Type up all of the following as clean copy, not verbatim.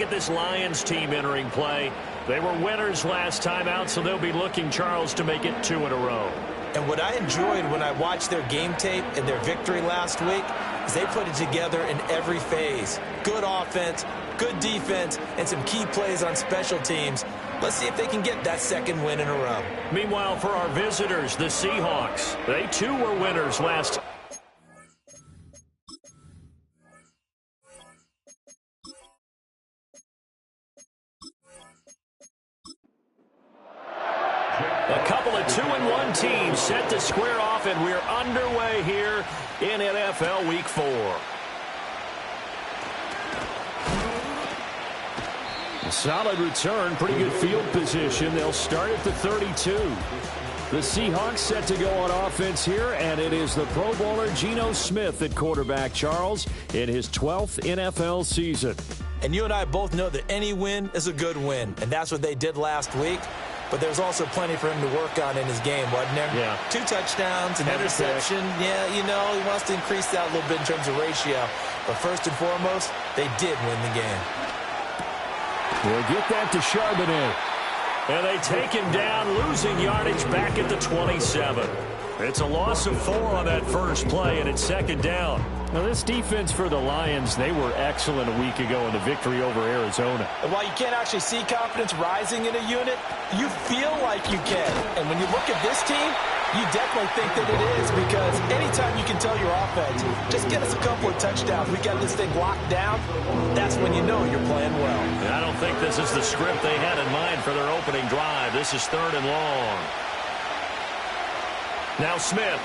At this Lions team entering play. They were winners last time out, so they'll be looking, Charles, to make it 2 in a row. And what I enjoyed when I watched their game tape and their victory last week is they put it together in every phase. Good offense, good defense, and some key plays on special teams. Let's see if they can get that second win in a row. Meanwhile, for our visitors, the Seahawks, they too were winners last time. A couple of 2-1 teams set to square off, and we're underway here in NFL Week 4. A solid return, pretty good field position. They'll start at the 32. The Seahawks set to go on offense here, and it is the Pro Bowler Geno Smith at quarterback, Charles, in his 12th NFL season. And you and I both know that any win is a good win, and that's what they did last week. But there's also plenty for him to work on in his game, wasn't there? Yeah. 2 touchdowns, an interception. Yeah, you know, he wants to increase that a little bit in terms of ratio. But first and foremost, they did win the game. We'll get that to Charbonnet. And they take him down, losing yardage back at the 27. It's a loss of 4 on that first play, and it's second down. Now, this defense for the Lions, they were excellent a week ago in the victory over Arizona. And while you can't actually see confidence rising in a unit, you feel like you can. And when you look at this team, you definitely think that it is, because anytime you can tell your offense, just get us a couple of touchdowns, we got this thing locked down, that's when you know you're playing well. And I don't think this is the script they had in mind for their opening drive. This is 3rd and long. Now Smith.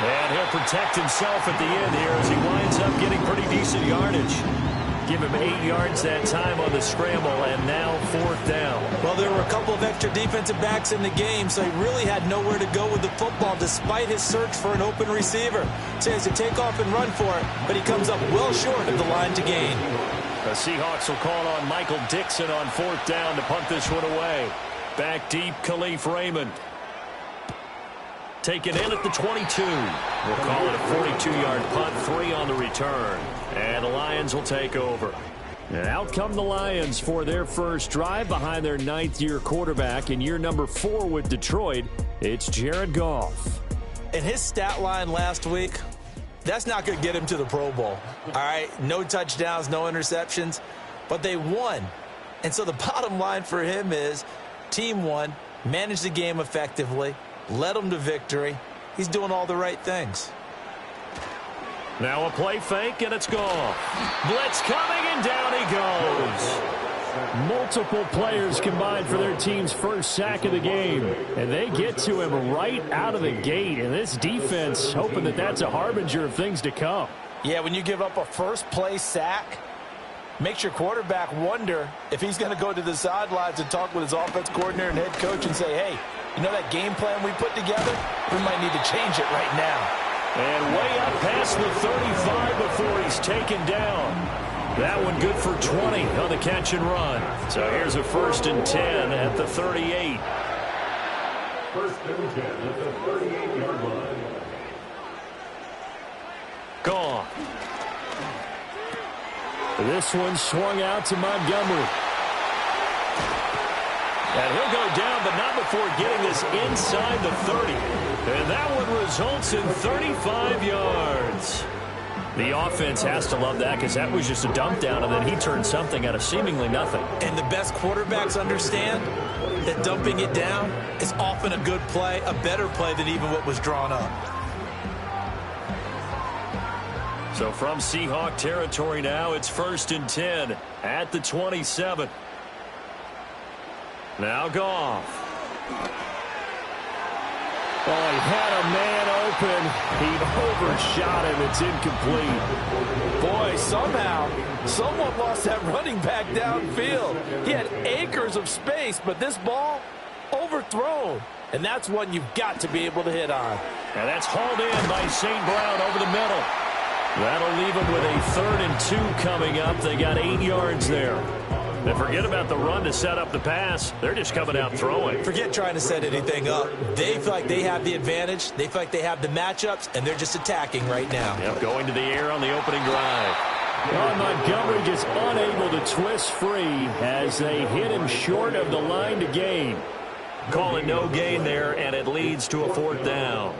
And he'll protect himself at the end here as he winds up getting pretty decent yardage. Give him 8 yards that time on the scramble, and now 4th down. Well, there were a couple of extra defensive backs in the game, so he really had nowhere to go with the football despite his search for an open receiver. So he has to take off and run for it, but he comes up well short of the line to gain. The Seahawks will call on Michael Dixon on 4th down to punt this one away. Back deep, Khalif Raymond. Taken in at the 22. We'll call it a 42-yard punt, 3 on the return. And the Lions will take over. And out come the Lions for their first drive behind their 9th-year quarterback in year number 4 with Detroit. It's Jared Goff. And his stat line last week, that's not going to get him to the Pro Bowl. All right, no touchdowns, no interceptions, but they won. And so the bottom line for him is team won, managed the game effectively, led them to victory. He's doing all the right things. Now a play fake, and it's gone. Blitz coming, and down he goes. Multiple players combined for their team's first sack of the game. And they get to him right out of the gate. And this defense hoping that that's a harbinger of things to come. Yeah, when you give up a first-play sack, makes your quarterback wonder if he's going to go to the sidelines and talk with his offense coordinator and head coach and say, hey, you know that game plan we put together? We might need to change it right now. And way up past the 35 before he's taken down. That one good for 20 on the catch and run. So here's a 1st and 10 at the 38. 1st and 10 at the 38-yard line. Gone. This one swung out to Montgomery. And he'll go down, but not before getting this inside the 30. And that one results in 35 yards. The offense has to love that because that was just a dump down, and then he turned something out of seemingly nothing. And the best quarterbacks understand that dumping it down is often a good play, a better play than even what was drawn up. So from Seahawk territory now, it's 1st and 10 at the 27. Now Goff. Oh, he had a man open. He overshot him. It's incomplete. Boy, somehow, someone lost that running back downfield. He had acres of space, but this ball, overthrown. And that's one you've got to be able to hit on. And that's hauled in by St. Brown over the middle. That'll leave them with a 3rd and 2 coming up. They got 8 yards there. And forget about the run to set up the pass. They're just coming out throwing. Forget trying to set anything up. They feel like they have the advantage. They feel like they have the matchups, and they're just attacking right now. Yep, going to the air on the opening drive. Well, Montgomery just unable to twist free as they hit him short of the line to gain. Calling no gain there, and it leads to a 4th down.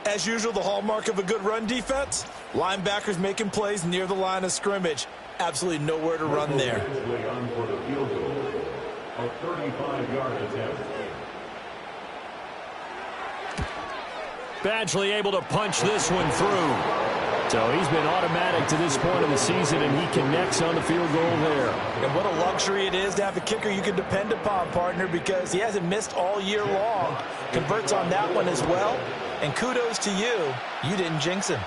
As usual, the hallmark of a good run defense, linebackers making plays near the line of scrimmage. Absolutely nowhere to run there. On for the field goal, a 35-yard attempt. Badgley able to punch this one through. So he's been automatic to this point of the season, and he connects on the field goal there. And what a luxury it is to have a kicker you can depend upon, partner, because he hasn't missed all year long. Converts on that one as well. And kudos to you. You didn't jinx him.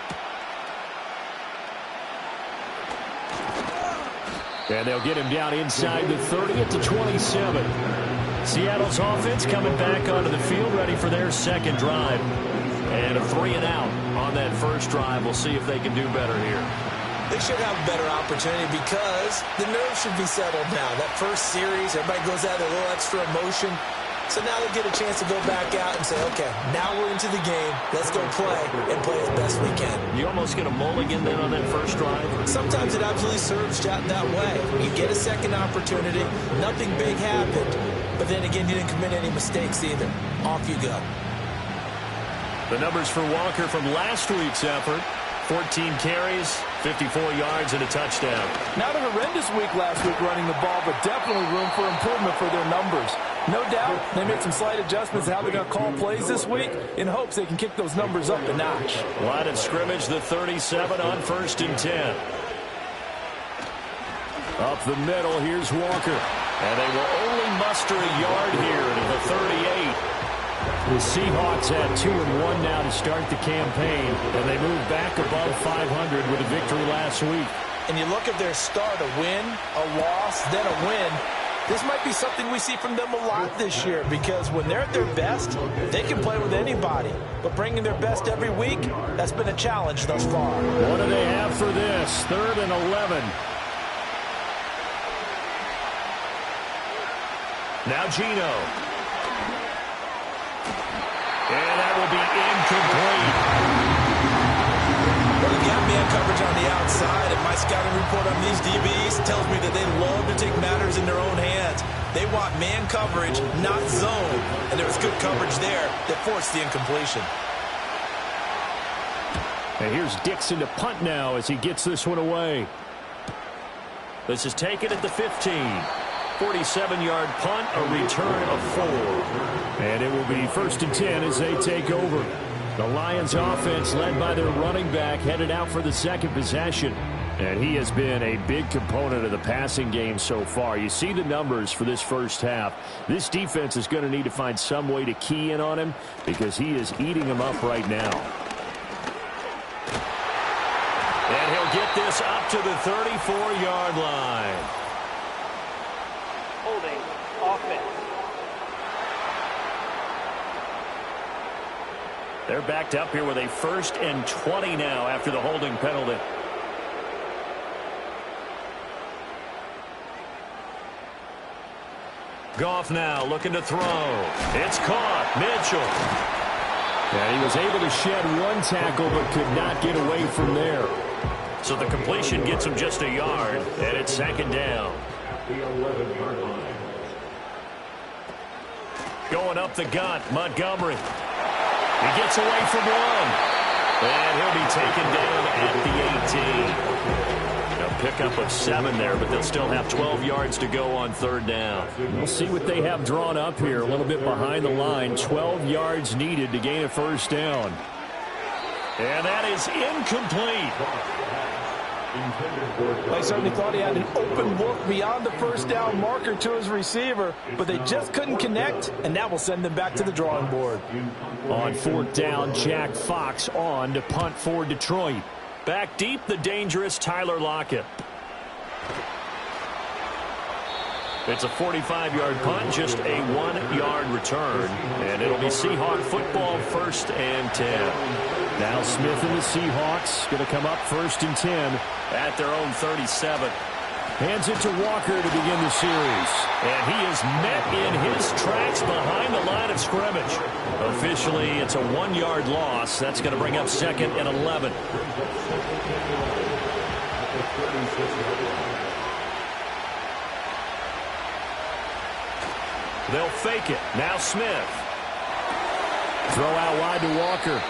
And they'll get him down inside the 30 at the 27. Seattle's offense coming back onto the field, ready for their second drive. And a 3-and-out on that first drive. We'll see if they can do better here. They should have a better opportunity because the nerves should be settled now. That first series, everybody goes out with a little extra emotion. So now they get a chance to go back out and say, okay, now we're into the game. Let's go play and play as best we can. You almost get a mulligan then on that first drive? Sometimes it absolutely serves that way. You get a second opportunity. Nothing big happened. But then again, you didn't commit any mistakes either. Off you go. The numbers for Walker from last week's effort: 14 carries, 54 yards, and a touchdown. Not a horrendous week last week running the ball, but definitely room for improvement for their numbers. No doubt they made some slight adjustments to how they're going to call plays this week in hopes they can kick those numbers up a notch. Line of scrimmage, the 37 on 1st and 10. Up the middle, here's Walker. And they will only muster a yard here to the 38. The Seahawks had 2-1 now to start the campaign, and they moved back above 500 with a victory last week. And you look at their start, a win, a loss, then a win. This might be something we see from them a lot this year because when they're at their best, they can play with anybody. But bringing their best every week, that's been a challenge thus far. What do they have for this? 3rd and 11. Now Gino. And that will be incomplete. Well, they got man coverage on the outside, and my scouting report on these DBs tells me that they love to take matters in their own hands. They want man coverage, not zone, and there was good coverage there that forced the incompletion. And here's Dixon to punt now as he gets this one away. This is taken at the 15. 47-yard punt, a return of 4. And it will be 1st and 10 as they take over. The Lions offense led by their running back headed out for the second possession. And he has been a big component of the passing game so far. You see the numbers for this first half. This defense is going to need to find some way to key in on him because he is eating them up right now. And he'll get this up to the 34-yard line. Holding offense. They're backed up here with a 1st and 20 now after the holding penalty. Goff now looking to throw. It's caught. Mitchell. And he was able to shed one tackle but could not get away from there. So the completion gets him just a yard, and it's 2nd down. The 11-yard line. Going up the gut, Montgomery. He gets away from one. And he'll be taken down at the 18. A pickup of 7 there, but they'll still have 12 yards to go on 3rd down. We'll see what they have drawn up here. A little bit behind the line. 12 yards needed to gain a 1st down. And that is incomplete. I certainly thought he had an open look beyond the 1st down marker to his receiver, but they just couldn't connect, and that will send them back to the drawing board. On 4th down, Jack Fox on to punt for Detroit. Back deep, the dangerous Tyler Lockett. It's a 45-yard punt, just a 1-yard return, and it'll be Seahawk football, 1st and 10. Now Smith and the Seahawks going to come up 1st and 10 at their own 37. Hands it to Walker to begin the series. And he is met in his tracks behind the line of scrimmage. Officially, it's a 1-yard loss. That's going to bring up 2nd and 11. They'll fake it. Now Smith. Throw out wide to Walker.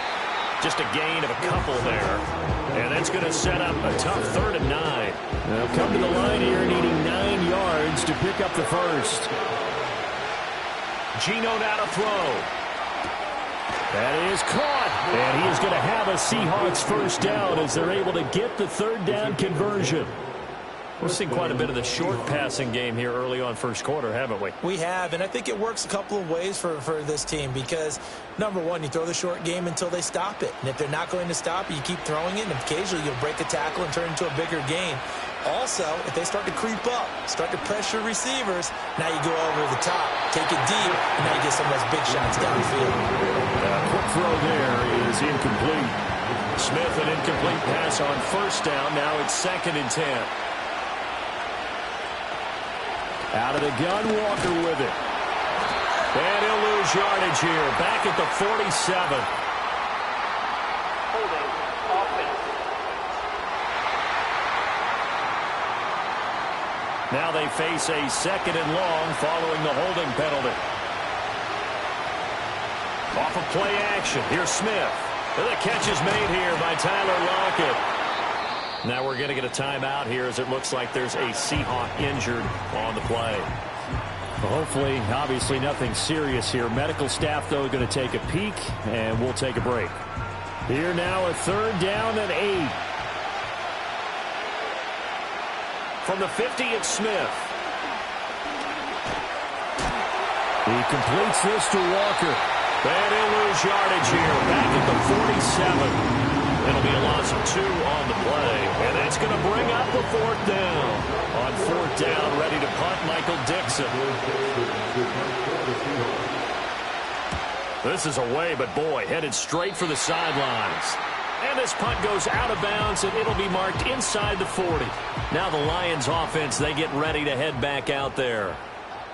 Just a gain of a couple there. And that's going to set up a tough 3rd and 9. They'll come to the line here needing 9 yards to pick up the first. Geno now to throw. That is caught. And he is going to have a Seahawks first down as they're able to get the 3rd down conversion. We've seen quite a bit of the short passing game here early on first quarter, haven't we? We have, and I think it works a couple of ways for this team because, number one, you throw the short game until they stop it. And if they're not going to stop it, you keep throwing it, and occasionally you'll break a tackle and turn it into a bigger gain. Also, if they start to creep up, start to pressure receivers, now you go over the top, take it deep, and now you get some of those big shots downfield. Quick throw there is incomplete. Smith, an incomplete pass on first down. Now it's 2nd and 10. Out of the gun, Walker with it. And he'll lose yardage here. Back at the 47. Holding offense. Now they face a 2nd and long following the holding penalty. Off of play action. Here's Smith. And the catch is made here by Tyler Lockett. Now we're going to get a timeout here as it looks like there's a Seahawk injured on the play. Well, hopefully, obviously nothing serious here. Medical staff, though, going to take a peek, and we'll take a break. Here now, a 3rd down and 8. From the 50, it's Smith. He completes this to Walker. And he'll lose yardage here. Back at the 47. It'll be a loss of 2 on the play. And that's going to bring up the 4th down. On 4th down, ready to punt, Michael Dixon. This is away, but boy, headed straight for the sidelines. And this punt goes out of bounds, and it'll be marked inside the 40. Now the Lions offense, they get ready to head back out there.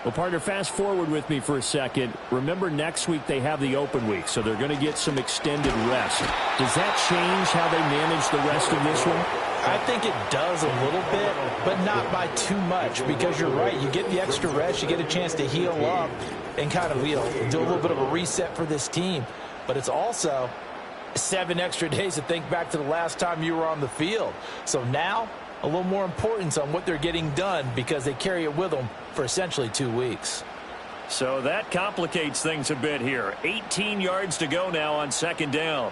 Well, partner, fast forward with me for a second. Remember, next week they have the open week, so they're going to get some extended rest. Does that change how they manage the rest of this one? I think it does a little bit, but not by too much, because you're right. You get the extra rest, you get a chance to heal up and kind of do a little bit of a reset for this team. But it's also 7 extra days to think back to the last time you were on the field. So now, a little more importance on what they're getting done because they carry it with them for essentially 2 weeks. So that complicates things a bit here. 18 yards to go now on 2nd down.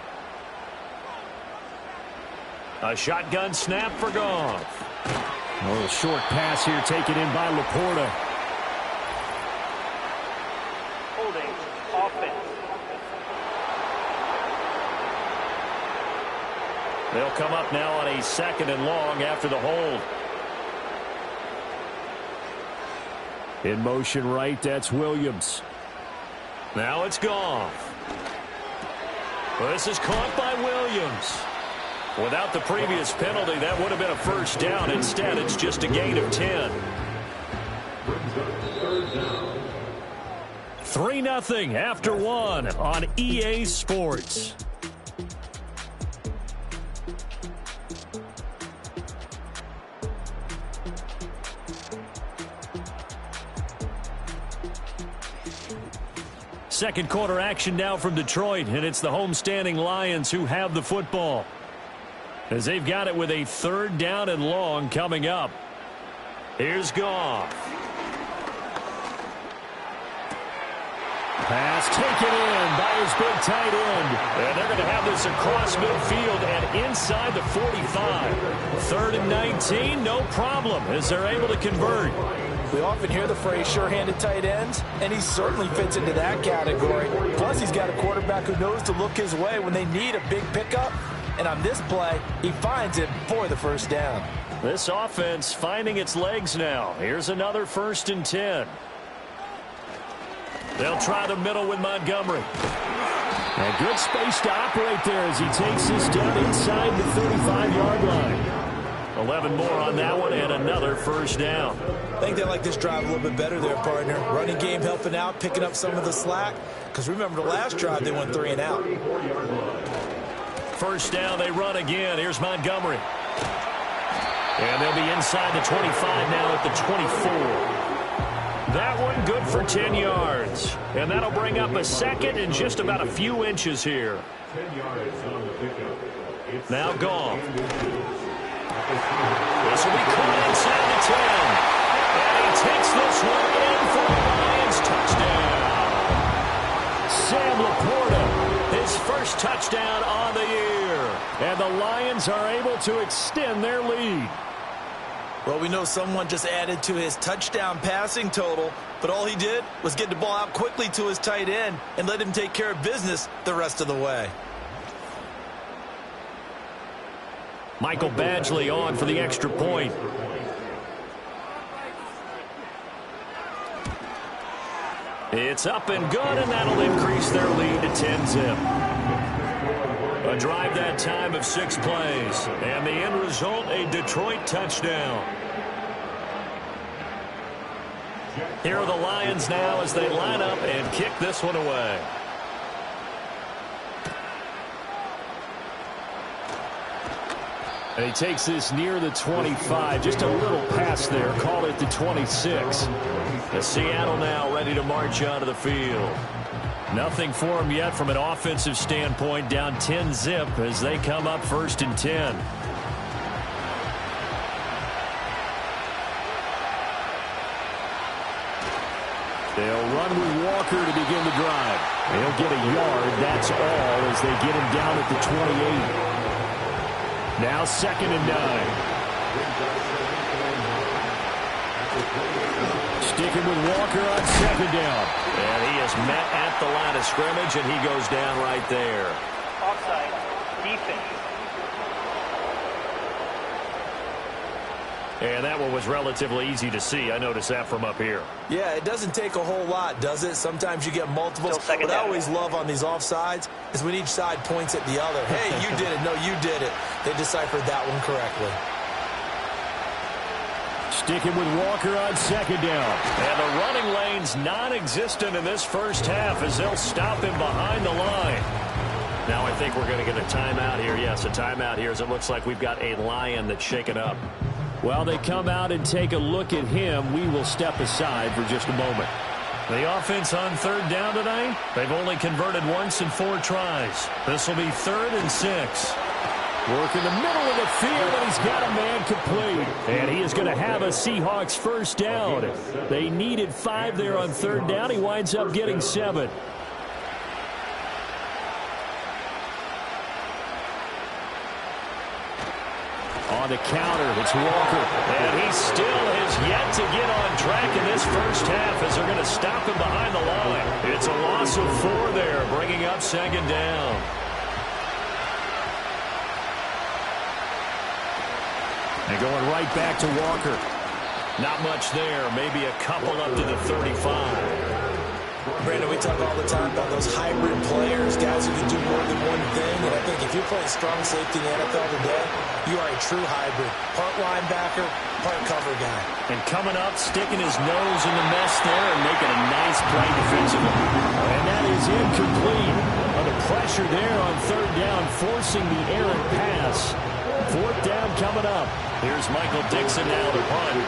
A shotgun snap for Goff. A little short pass here taken in by Laporta. Holding offense. They'll come up now on a 2nd and long after the hold. In motion right, that's Williams. Now it's Goff. Well, this is caught by Williams. Without the previous penalty, that would have been a first down. Instead, it's just a gain of 10. 3-0 after 1 on EA Sports. Second quarter action now from Detroit, and it's the homestanding Lions who have the football, as they've got it with a 3rd down and long coming up. Here's Goff. Pass taken in by his big tight end. And they're going to have this across midfield and inside the 45. 3rd and 19, no problem, as they're able to convert. We often hear the phrase sure-handed tight ends, and he certainly fits into that category. Plus, he's got a quarterback who knows to look his way when they need a big pickup. And on this play, he finds it for the first down. This offense finding its legs now. Here's another 1st and 10. They'll try the middle with Montgomery. A good space to operate there as he takes this down inside the 35-yard line. A 11 more on that one and another first down. I think they like this drive a little bit better there, partner. Running game helping out, picking up some of the slack. Because remember, the last drive they went 3 and out. First down, they run again. Here's Montgomery. And they'll be inside the 25 now at the 24. That one good for 10 yards. And that'll bring up a second and just about a few inches here. 10 yards on the pickup. Now Goff. This will be caught inside the 10. And he takes this one in for the Lions touchdown. Sam Laporta, his first touchdown on the year. And the Lions are able to extend their lead. Well, we know someone just added to his touchdown passing total, but all he did was get the ball out quickly to his tight end and let him take care of business the rest of the way. Michael Badgley on for the extra point. It's up and good, and that'll increase their lead to 10-zip. A drive that time of 6 plays, and the end result, a Detroit touchdown. Here are the Lions now as they line up and kick this one away. And he takes this near the 25, just a little pass there, call it the 26. The Seattle now ready to march onto the field. Nothing for him yet from an offensive standpoint, down 10-zip as they come up 1st and 10. They'll run with Walker to begin the drive. He'll get a yard, that's all, as they get him down at the 28. Now 2nd and 9. Sticking with Walker on 2nd down. And he is met at the line of scrimmage, and he goes down right there. Offside. Defense. And that one was relatively easy to see. I noticed that from up here. Yeah, it doesn't take a whole lot, does it? Sometimes you get multiples. What I always love on these offsides is when each side points at the other. Hey, you did it. No, you did it. They deciphered that one correctly. Sticking with Walker on 2nd down. And the running lane's non-existent in this first half as they'll stop him behind the line. Now I think we're going to get a timeout here. Yes, a timeout here as it looks like we've got a Lion that's shaken up. While they come out and take a look at him, we will step aside for just a moment. The offense on 3rd down tonight, they've only converted once in 4 tries. This will be 3rd and 6. Work in the middle of the field, and he's got a man complete. And he is going to have a Seahawks first down. They needed 5 there on 3rd down. He winds up getting 7. On the counter, it's Walker. And he still has yet to get on track in this first half as they're going to stop him behind the line. It's a loss of 4 there, bringing up 2nd down. And going right back to Walker. Not much there, maybe a couple up to the 35. Brandon, we talk all the time about those hybrid players, guys who can do more than one thing. And I think if you're playing strong safety in the NFL today, you are a true hybrid. Part linebacker, part cover guy. And coming up, sticking his nose in the mess there and making a nice play defensively. And that is incomplete. Under pressure there on 3rd down, forcing the errant pass. 4th down coming up. Here's Michael Dixon now to punt.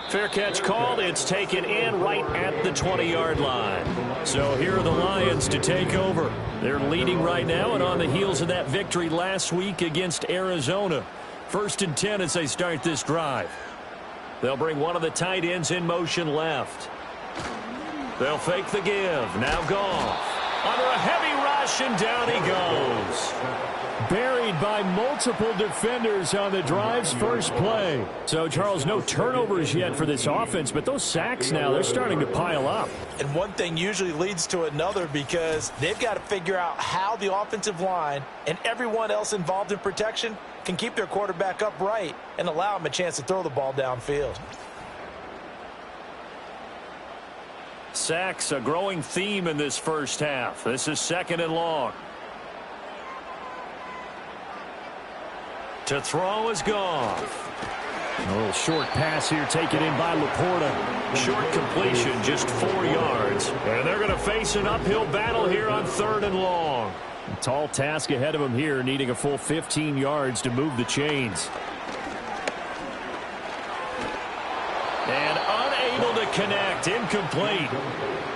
Fair catch called. It's taken in right at the 20-yard line. So here are the Lions to take over. They're leading right now and on the heels of that victory last week against Arizona. 1st and 10 as they start this drive. They'll bring one of the tight ends in motion left. They'll fake the give. Now Goff. Under a heavy rush, and down he goes. Buried by multiple defenders on the drive's first play. So, Charles, no turnovers yet for this offense, but those sacks now, they're starting to pile up. And one thing usually leads to another because they've got to figure out how the offensive line and everyone else involved in protection can keep their quarterback upright and allow him a chance to throw the ball downfield. Sacks, a growing theme in this first half. This is 2nd and long. To throw is Goff. A little short pass here taken in by Laporta. Short completion, just 4 yards. And they're going to face an uphill battle here on 3rd and long. A tall task ahead of them here, needing a full 15 yards to move the chains. And unable to connect, incomplete.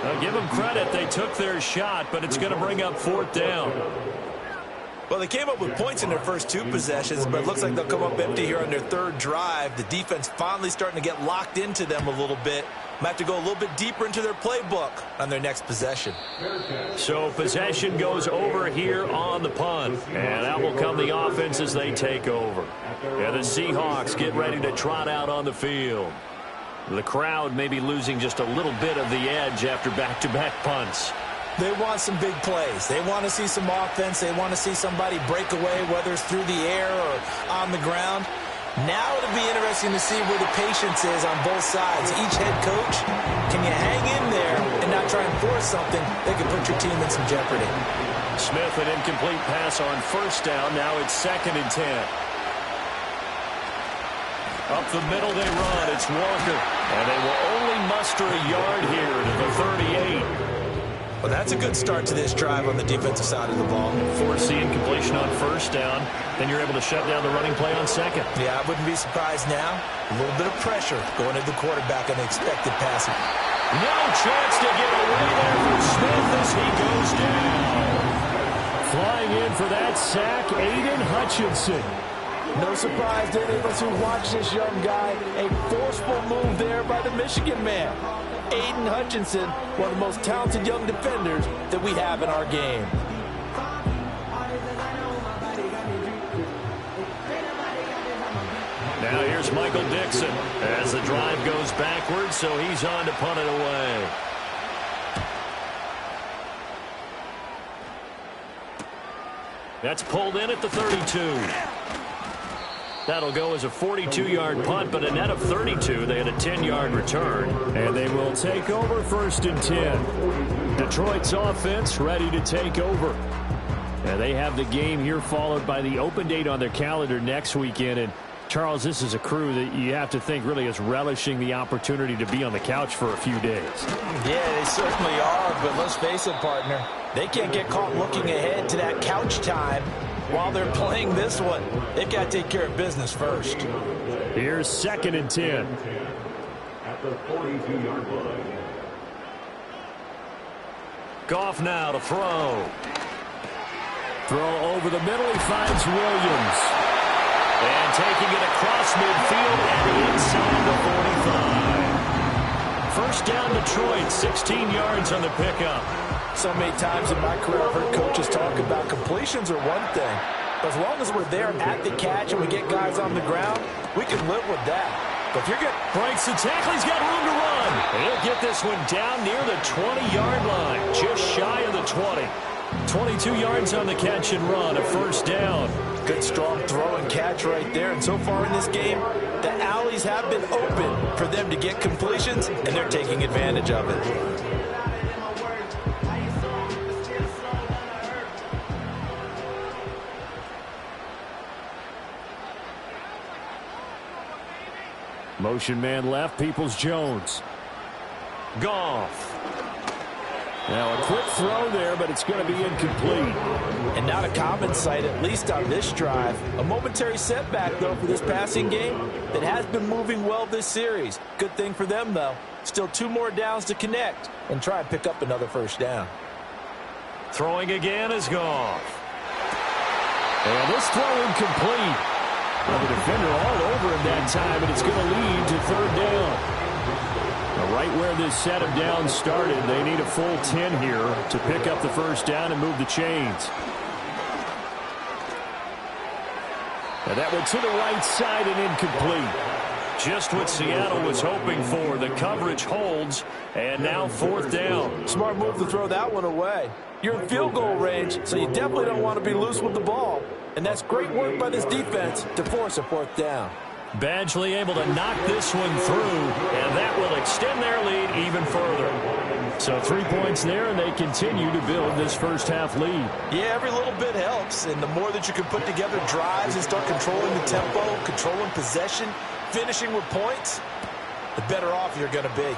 I'll give them credit, they took their shot, but it's going to bring up 4th down. Well, they came up with points in their first 2 possessions, but it looks like they'll come up empty here on their 3rd drive. The defense finally starting to get locked into them a little bit. Might have to go a little bit deeper into their playbook on their next possession. So possession goes over here on the punt, and that will come the offense as they take over. And the Seahawks get ready to trot out on the field. The crowd may be losing just a little bit of the edge after back-to-back punts. They want some big plays. They want to see some offense. They want to see somebody break away, whether it's through the air or on the ground. Now it'll be interesting to see where the patience is on both sides. Each head coach, can you hang in there and not try and force something that could put your team in some jeopardy? Smith, an incomplete pass on 1st down. Now it's 2nd and 10. Up the middle they run. It's Walker. And they will only muster a yard here to the 38. Well, that's a good start to this drive on the defensive side of the ball. Force the incompletion on 1st down. Then you're able to shut down the running play on 2nd. Yeah, I wouldn't be surprised now. A little bit of pressure going into the quarterback on the expected passing. No chance to get away there from Smith as he goes down. Flying in for that sack, Aiden Hutchinson. No surprise to any of us who watch this young guy. A forceful move there by the Michigan man. Aiden Hutchinson, one of the most talented young defenders that we have in our game. Now here's Michael Dixon as the drive goes backwards, so he's on to punt it away. That's pulled in at the 32. That'll go as a 42-yard punt, but a net of 32. They had a 10-yard return, and they will take over 1st and 10. Detroit's offense ready to take over. And they have the game here followed by the open date on their calendar next weekend. And Charles, this is a crew that you have to think really is relishing the opportunity to be on the couch for a few days. Yeah, they certainly are, but let's face it, partner. They can't get caught looking ahead to that couch time while they're playing this one. They've got to take care of business first. Here's 2nd and 10. At the 42-yard line. Goff now to throw. Throw over the middle. He finds Williams. And taking it across midfield and inside the 45. 1st down Detroit, 16 yards on the pickup. So many times in my career I've heard coaches talk about completions are one thing. But as long as we're there at the catch and we get guys on the ground, we can live with that. But if you're getting... Breaks the tackle, he's got room to run. And he'll get this one down near the 20-yard line, just shy of the 20. 22 yards on the catch and run, a 1st down. Good strong throw and catch right there. And so far in this game, the alleys have been open for them to get completions, and they're taking advantage of it. Motion man left, Peoples-Jones. Goff. Now a quick throw there, but it's going to be incomplete. And not a common sight, at least on this drive. A momentary setback, though, for this passing game that has been moving well this series. Good thing for them, though. Still 2 more downs to connect and try and pick up another 1st down. Throwing again is Goff. And this throw incomplete. Well, the defender all over him that time, and it's going to lead to 3rd down. Now, right where this set of downs started, they need a full 10 here to pick up the 1st down and move the chains. And that went to the right side and incomplete. Just what Seattle was hoping for. The coverage holds, and now 4th down. Smart move to throw that one away. You're in field goal range, so you definitely don't want to be loose with the ball. And that's great work by this defense to force a 4th down. Badgley able to knock this one through, and that will extend their lead even further. So 3 points there, and they continue to build this first half lead. Yeah, every little bit helps, and the more that you can put together drives and start controlling the tempo, controlling possession, finishing with points, the better off you're going to be.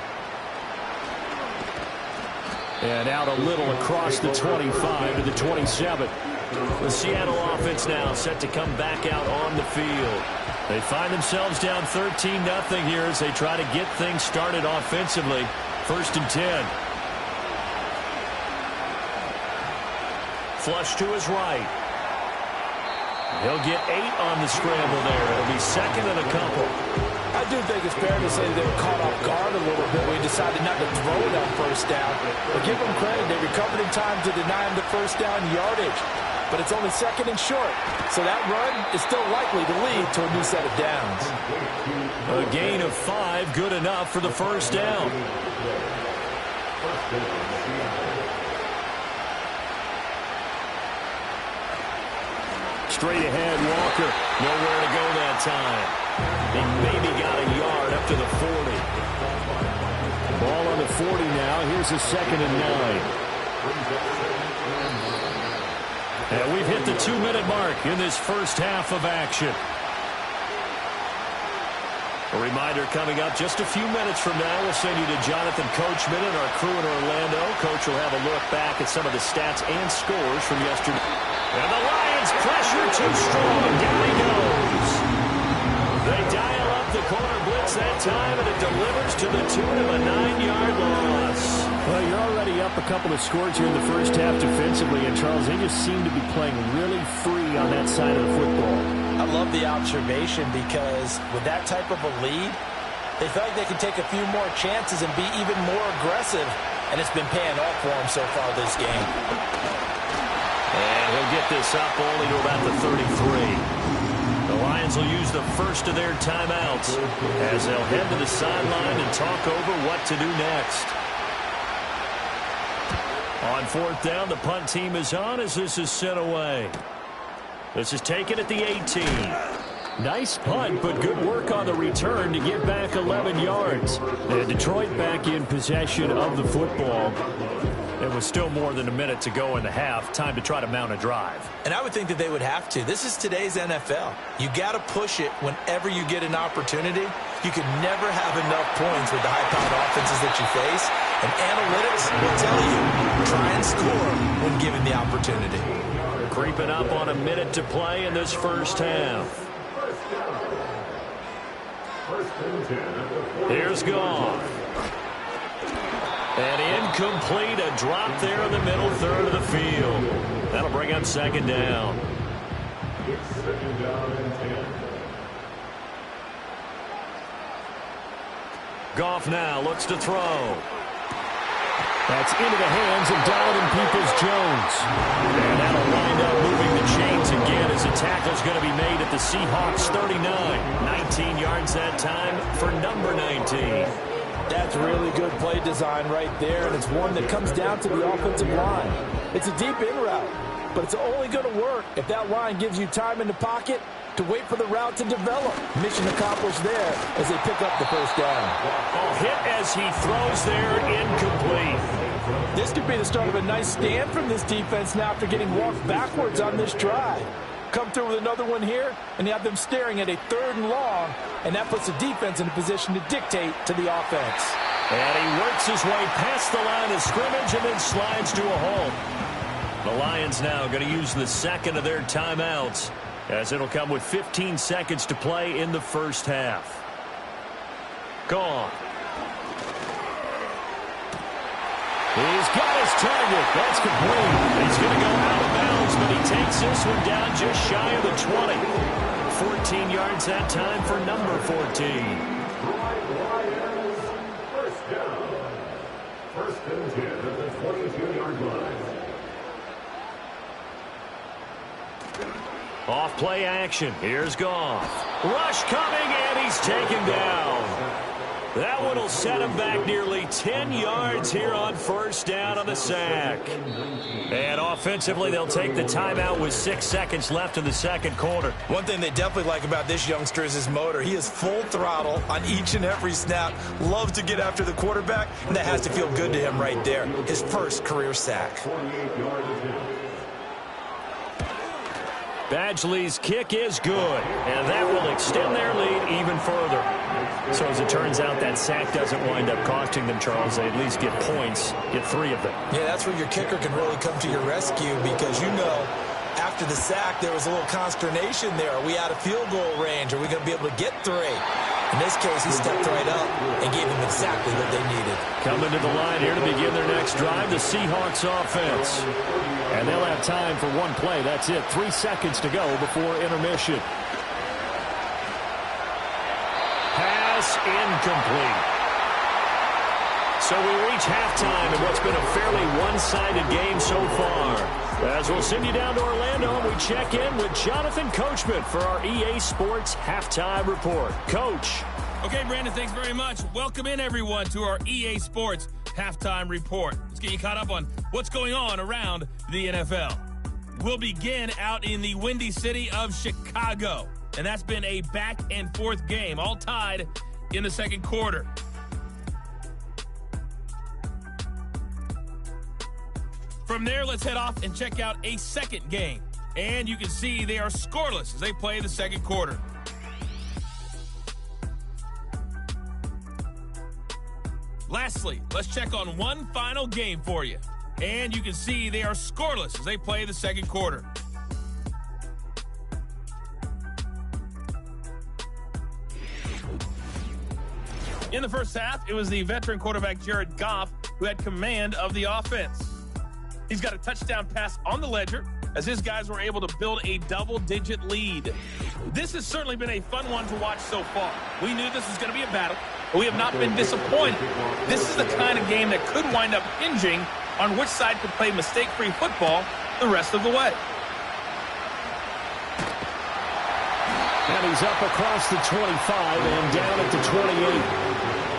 And out a little across the 25 to the 27. The Seattle offense now set to come back out on the field. They find themselves down 13-0 here as they try to get things started offensively. 1st and 10. Flush to his right. He'll get 8 on the scramble there. It'll be 2nd and a couple. I do think it's fair to say they were caught off guard a little bit when he decided not to throw it on 1st down. But give them credit. They recovered in time to deny him the 1st down yardage. But it's only 2nd and short. So that run is still likely to lead to a new set of downs. A gain of 5, good enough for the 1st down. Straight ahead, Walker. Nowhere to go that time. He maybe got a yard up to the 40. Ball on the 40 now. Here's a 2nd and 9. And we've hit the 2-minute mark in this first half of action. A reminder coming up just a few minutes from now. We'll send you to Jonathan Coachman and our crew in Orlando. Coach will have a look back at some of the stats and scores from yesterday. And the Lions pressure too strong. Down he goes. They dial up the corner blitz that time, and it delivers to the tune of a 9-yard loss. Well, you're already up a couple of scores here in the first half defensively, and Charles, they just seem to be playing really free on that side of the football. I love the observation because with that type of a lead, they feel like they can take a few more chances and be even more aggressive, and it's been paying off for them so far this game. And he'll get this up only to about the 33. The Lions will use the first of their timeouts as they'll head to the sideline and talk over what to do next. On 4th down, the punt team is on as this is sent away. This is taken at the 18. Nice punt, but good work on the return to get back 11 yards. And Detroit back in possession of the football. It was still more than a minute to go in the half. Time to try to mount a drive. And I would think that they would have to. This is today's NFL. You got to push it whenever you get an opportunity. You can never have enough points with the high-powered offenses that you face. And analytics will tell you, try and score when given the opportunity. Creeping up on a minute to play in this first half. Here's Goff. And incomplete, a drop there in the middle third of the field. That'll bring up 2nd down. It's 2nd down and 10. Goff now looks to throw. That's into the hands of Donovan Peoples-Jones. And that'll wind up moving the chains again as a tackle's going to be made at the Seahawks 39. 19 yards that time for number 19. That's really good play design right there, and it's one that comes down to the offensive line. It's a deep in route, but it's only going to work if that line gives you time in the pocket to wait for the route to develop. Mission accomplished there as they pick up the 1st down. A hit as he throws there, incomplete. This could be the start of a nice stand from this defense now after getting walked backwards on this drive. Come through with another one here, and you have them staring at a 3rd and long, and that puts the defense in a position to dictate to the offense. And he works his way past the line of scrimmage and then slides to a halt. The Lions now going to use the 2nd of their timeouts, as it'll come with 15 seconds to play in the first half. Gone. He's got his target. That's complete. He's going to go out of bounds, but he takes this one down just shy of the 20. 14 yards that time for number 14. Lions, 1st down. 1st and 10 at the 22-yard line. Off play action. Here's Goff. Rush coming, and he's taken down. That one will set him back nearly 10 yards here on first down on the sack. And offensively, they'll take the timeout with 6 seconds left in the second quarter. One thing they definitely like about this youngster is his motor. He is full throttle on each and every snap. Loves to get after the quarterback, and that has to feel good to him right there. His first career sack. Badgley's kick is good, and that will extend their lead even further. So as it turns out, that sack doesn't wind up costing them, Charles. They at least get points, get 3 of them. Yeah, that's where your kicker can really come to your rescue because, you know, after the sack, there was a little consternation there. Are we out of field goal range? Are we going to be able to get 3? In this case, he stepped right up and gave them exactly what they needed. Coming to the line here to begin their next drive, the Seahawks offense. And they'll have time for one play. That's it. 3 seconds to go before intermission. Pass incomplete. So we reach halftime in what's been a fairly one-sided game so far. As we'll send you down to Orlando, and we check in with Jonathan Coachman for our EA Sports Halftime Report. Coach. Okay, Brandon, thanks very much. Welcome in, everyone, to our EA Sports Halftime Report. Let's get you caught up on what's going on around the NFL. We'll begin out in the windy city of Chicago, and that's been a back-and-forth game, all tied in the second quarter. From there, let's head off and check out a second game. And you can see they are scoreless as they play the second quarter. Lastly, let's check on one final game for you. And you can see they are scoreless as they play the second quarter. In the first half, it was the veteran quarterback Jared Goff who had command of the offense. He's got a touchdown pass on the ledger as his guys were able to build a double-digit lead. This has certainly been a fun one to watch so far. We knew this was going to be a battle, but we have not been disappointed. This is the kind of game that could wind up hinging on which side could play mistake-free football the rest of the way. And he's up across the 25 and down at the 28.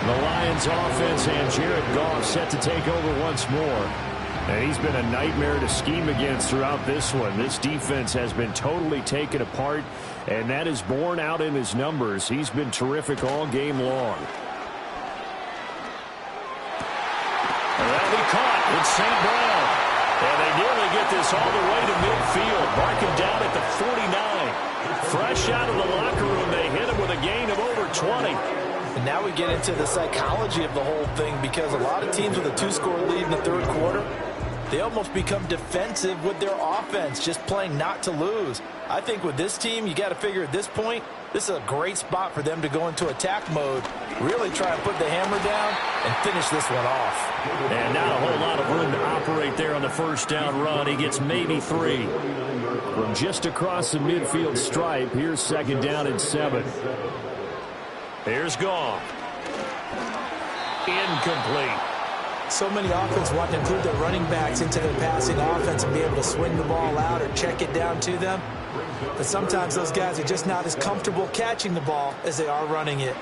The Lions offense and Jared Goff set to take over once more. And he's been a nightmare to scheme against throughout this one. This defense has been totally taken apart, and that is borne out in his numbers. He's been terrific all game long. And that'll be caught. It's St. Brown. And they nearly get this all the way to midfield. Mark him down at the 49. Fresh out of the locker room, they hit him with a gain of over 20. And now we get into the psychology of the whole thing because a lot of teams with a 2-score lead in the third quarter, they almost become defensive with their offense, just playing not to lose. I think with this team, you got to figure at this point, this is a great spot for them to go into attack mode, really try and put the hammer down and finish this one off. And not a whole lot of room to operate there on the first down run. He gets maybe 3. From just across the midfield stripe, here's second down and 7. Here's Goff. Incomplete. So many offenses want to include their running backs into their passing offense and be able to swing the ball out or check it down to them. But sometimes those guys are just not as comfortable catching the ball as they are running it.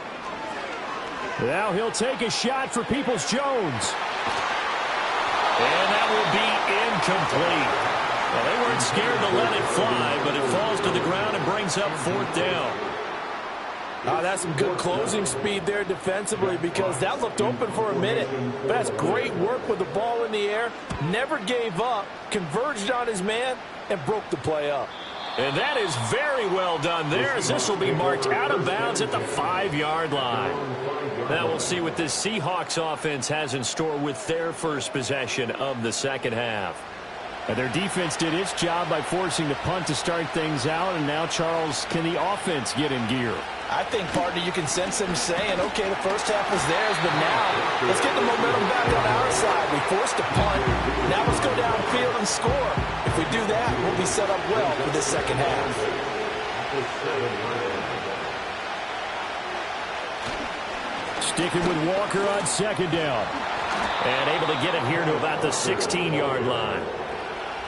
Now he'll take a shot for Peoples-Jones. And that will be incomplete. Well, they weren't scared to let it fly, but it falls to the ground and brings up 4th down. That's some good closing speed there defensively because that looked open for a minute. But that's great work with the ball in the air. Never gave up, converged on his man, and broke the play up. And that is very well done there as this will be marked out of bounds at the 5-yard line. Now we'll see what this Seahawks offense has in store with their first possession of the second half. And their defense did its job by forcing the punt to start things out. And now, Charles, can the offense get in gear? I think, partner, you can sense them saying, okay, the first half was theirs, but now let's get the momentum back on our side. We forced a punt. Now let's go downfield and score. If we do that, we'll be set up well for this second half. Sticking with Walker on second down. And able to get it here to about the 16-yard line.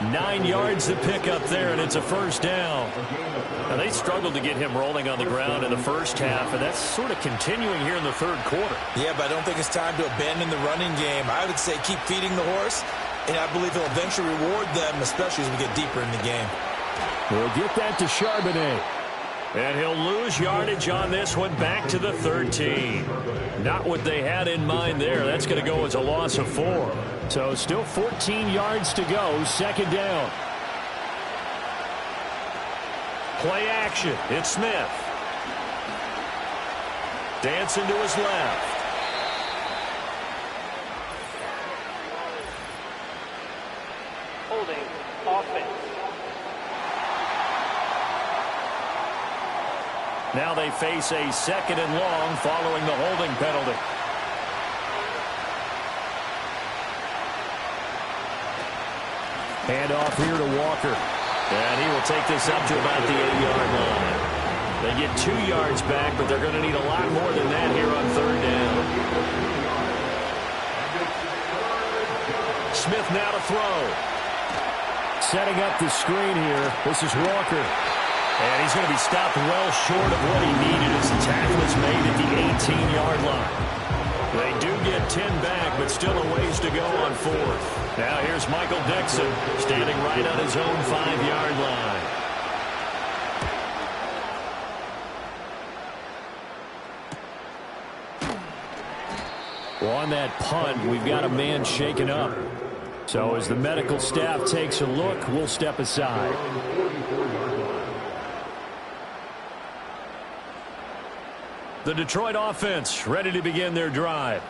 9 yards to pick up there, and it's a first down. Now, they struggled to get him rolling on the ground in the first half, and that's sort of continuing here in the third quarter. Yeah, but I don't think it's time to abandon the running game. I would say keep feeding the horse, and I believe he'll eventually reward them, especially as we get deeper in the game. We'll get that to Charbonnet. And he'll lose yardage on this one, back to the 13. Not what they had in mind there. That's going to go as a loss of 4. So still 14 yards to go, second down. Play action. It's Smith. Dancing to his left. Holding offense. Now they face a second and long following the holding penalty. Hand off here to Walker. And he will take this up to about the 8-yard line. They get 2 yards back, but they're going to need a lot more than that here on third down. Smith now to throw. Setting up the screen here. This is Walker. And he's going to be stopped well short of what he needed as the tackle is made at the 18-yard line. They do get 10 back, but still a ways to go on fourth. Now here's Michael Dixon standing right on his own 5-yard line. Well, on that punt, we've got a man shaken up. So as the medical staff takes a look, we'll step aside. The Detroit offense ready to begin their drive.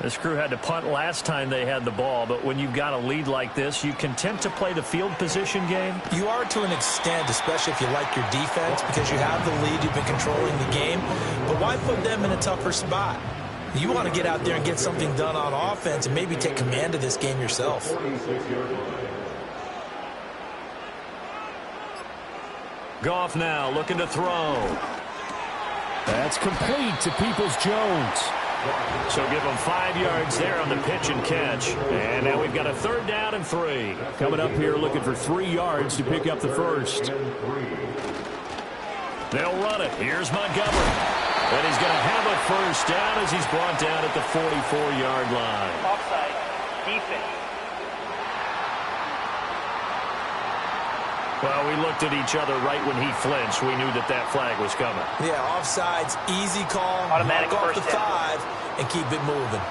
This crew had to punt last time they had the ball, but when you've got a lead like this, you content to play the field position game? You are to an extent, especially if you like your defense, because you have the lead, you've been controlling the game. But why put them in a tougher spot? You want to get out there and get something done on offense and maybe take command of this game yourself. Goff now looking to throw. That's complete to Peoples-Jones. So give them 5 yards there on the pitch and catch. And now we've got a third down and 3. Coming up here looking for 3 yards to pick up the first. They'll run it. Here's Montgomery. And he's going to have a first down as he's brought down at the 44-yard line. Offside. Defense. Well, we looked at each other right when he flinched. We knew that that flag was coming. Yeah, offsides, easy call. Automatic knock off first the down. 5 and keep it moving.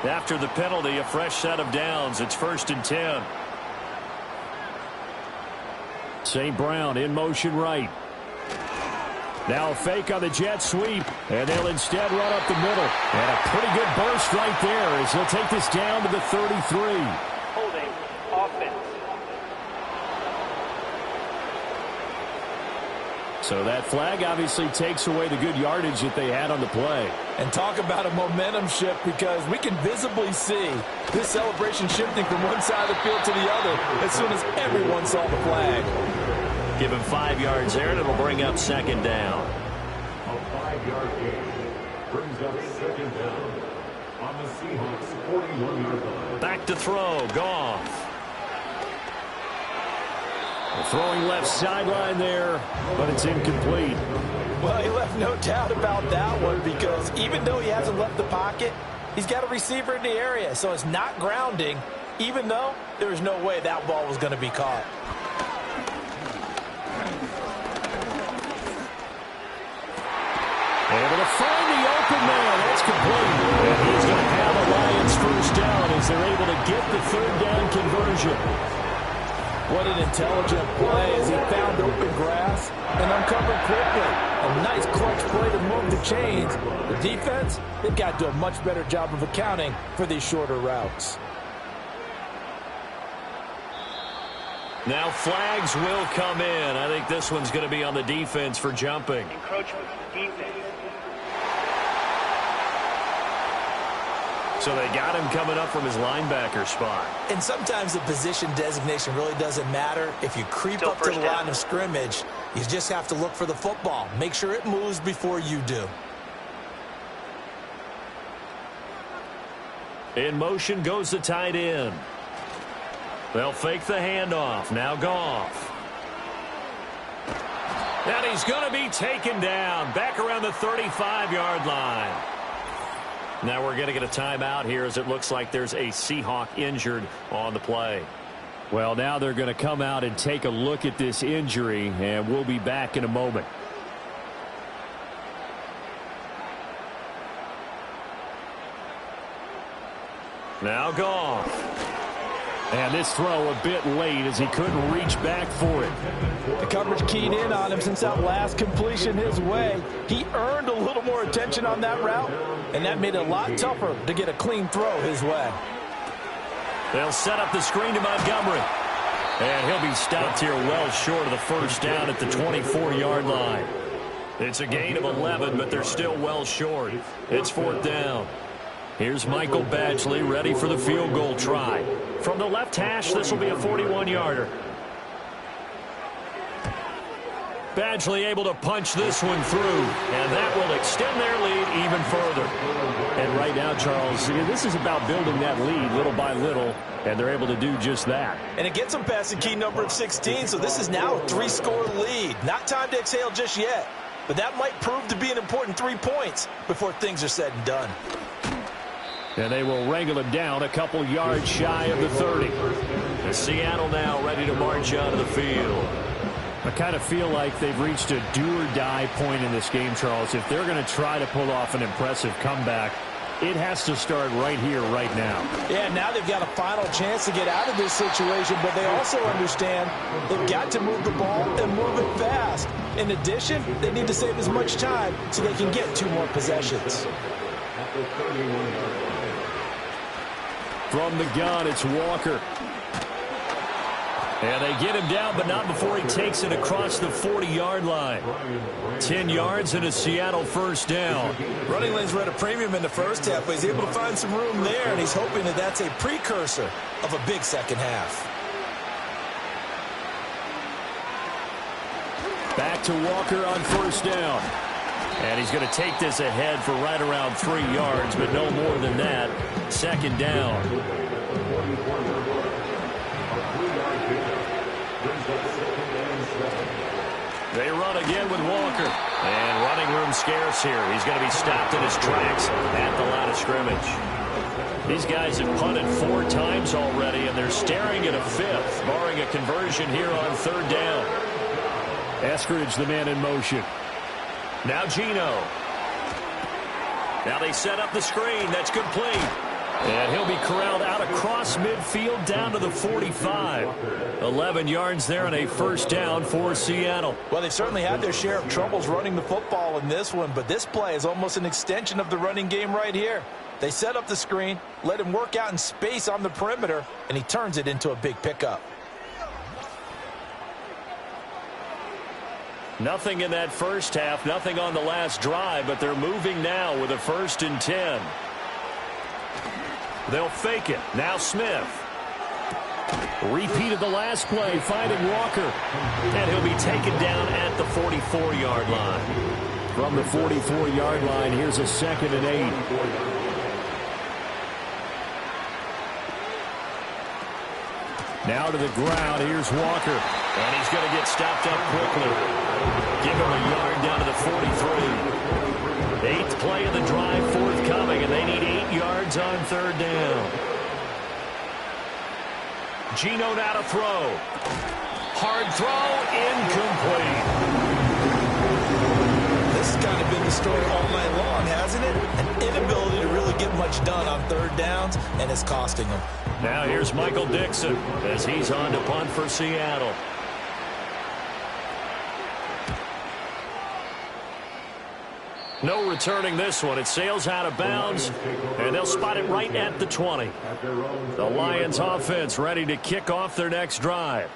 After the penalty, a fresh set of downs. It's 1st and 10. St. Brown in motion right. Now a fake on the jet sweep, and they'll instead run up the middle. And a pretty good burst right there as he'll take this down to the 33. Holding offense. So that flag obviously takes away the good yardage that they had on the play. And talk about a momentum shift, because we can visibly see this celebration shifting from one side of the field to the other as soon as everyone saw the flag. Give him 5 yards there, and it'll bring up second down. A 5-yard gain brings up second down on the Seahawks 41-yard line. Back to throw, Goff. Throwing left sideline there, but it's incomplete. Well, he left no doubt about that one, because even though he hasn't left the pocket, he's got a receiver in the area, so it's not grounding, even though there was no way that ball was going to be caught. Able to find the open man. That's complete. And he's going to have a Lions first down as they're able to get the third down conversion. What an intelligent play as he found open grass and uncovered quickly. A nice clutch play to move the chains. The defense, they've got to do a much better job of accounting for these shorter routes. Now flags will come in. I think this one's going to be on the defense for jumping. Encroachment. Defense. So they got him coming up from his linebacker spot. And sometimes the position designation really doesn't matter. If you creep up to the line of scrimmage, you just have to look for the football. Make sure it moves before you do. In motion goes the tight end. They'll fake the handoff. Now Goff. And he's going to be taken down back around the 35-yard line. Now we're going to get a timeout here as it looks like there's a Seahawk injured on the play. Well, now they're going to come out and take a look at this injury, and we'll be back in a moment. Now Goff. And this throw a bit late as he couldn't reach back for it. The coverage keyed in on him since that last completion his way. He earned a little more attention on that route, and that made it a lot tougher to get a clean throw his way. They'll set up the screen to Montgomery. And he'll be stopped here well short of the first down at the 24-yard line. It's a gain of 11, but they're still well short. It's 4th down. Here's Michael Badgley ready for the field goal try. From the left hash, this will be a 41-yarder. Badgley able to punch this one through, and that will extend their lead even further. And right now, Charles, this is about building that lead little by little, and they're able to do just that. And it gets them past the key number of 16, so this is now a 3-score lead. Not time to exhale just yet, but that might prove to be an important 3 points before things are said and done. And they will wrangle him down a couple yards shy of the 30. And Seattle now ready to march out of the field. I kind of feel like they've reached a do-or-die point in this game, Charles. If they're going to try to pull off an impressive comeback, it has to start right here, right now. Yeah, now they've got a final chance to get out of this situation, but they also understand they've got to move the ball and move it fast. In addition, they need to save as much time so they can get 2 more possessions. From the gun, it's Walker. And they get him down, but not before he takes it across the 40-yard line. 10 yards and a Seattle first down. Running lanes were at a premium in the first half, but he's able to find some room there, and he's hoping that that's a precursor of a big second half. Back to Walker on first down. And he's going to take this ahead for right around 3 yards, but no more than that. Second down. They run again with Walker. And running room scarce here. He's going to be stopped in his tracks at the line of scrimmage. These guys have punted 4 times already, and they're staring at a 5th, barring a conversion here on 3rd down. Eskridge, the man in motion. Now Gino. Now they set up the screen. That's complete. And he'll be corralled out across midfield down to the 45. 11 yards there and a first down for Seattle. Well, they've certainly had their share of troubles running the football in this one, but this play is almost an extension of the running game right here. They set up the screen, let him work out in space on the perimeter, and he turns it into a big pickup. Nothing in that first half, nothing on the last drive, but they're moving now with a 1st and 10. They'll fake it. Now Smith. Repeat of the last play, finding Walker. And he'll be taken down at the 44-yard line. From the 44-yard line, here's a 2nd and 8. Now to the ground, here's Walker. And he's going to get stopped up quickly. Give him a yard down to the 43. 8th play of the drive forthcoming, and they need 8 yards on 3rd down. Gino now to throw. Hard throw, incomplete. This has kind of been the story all night long, hasn't it? An inability to really get much done on 3rd downs, and it's costing them. Now here's Michael Dixon as he's on to punt for Seattle. No returning this one. It sails out of bounds, and they'll spot it right at the 20. The Lions offense ready to kick off their next drive.